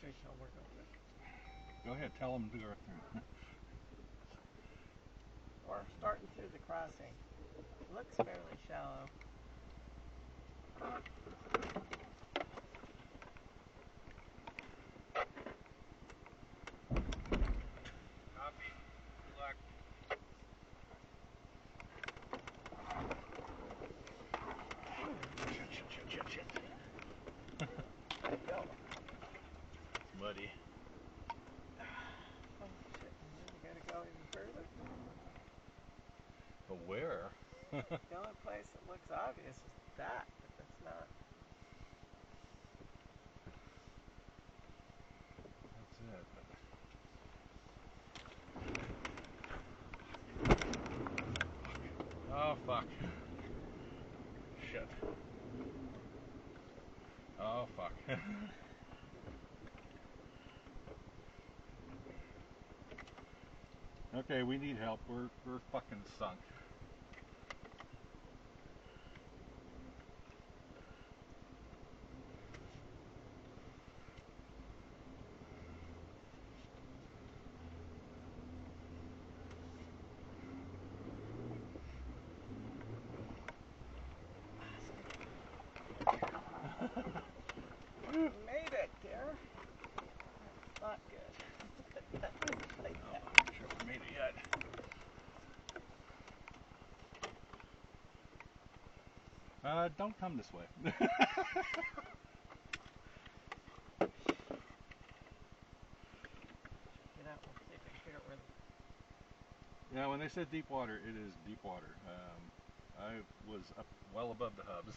fish will work over it. Go ahead, tell them to go through. Or starting through the crossing. It looks fairly shallow. Copy. Good luck. Shit. Go. It's muddy. Oh shit, you gotta go even further. But where? The only place that looks obvious is that, but that's not. That's it. Oh fuck. Shit. Oh fuck. Okay, we need help. We're fucking sunk. You made it, dear. That's not good. Like that. I'm not sure we made it yet. Don't come this way. Get out. We'll see if we can figure out where. Yeah, when they said deep water, it is deep water. I was up well above the hubs.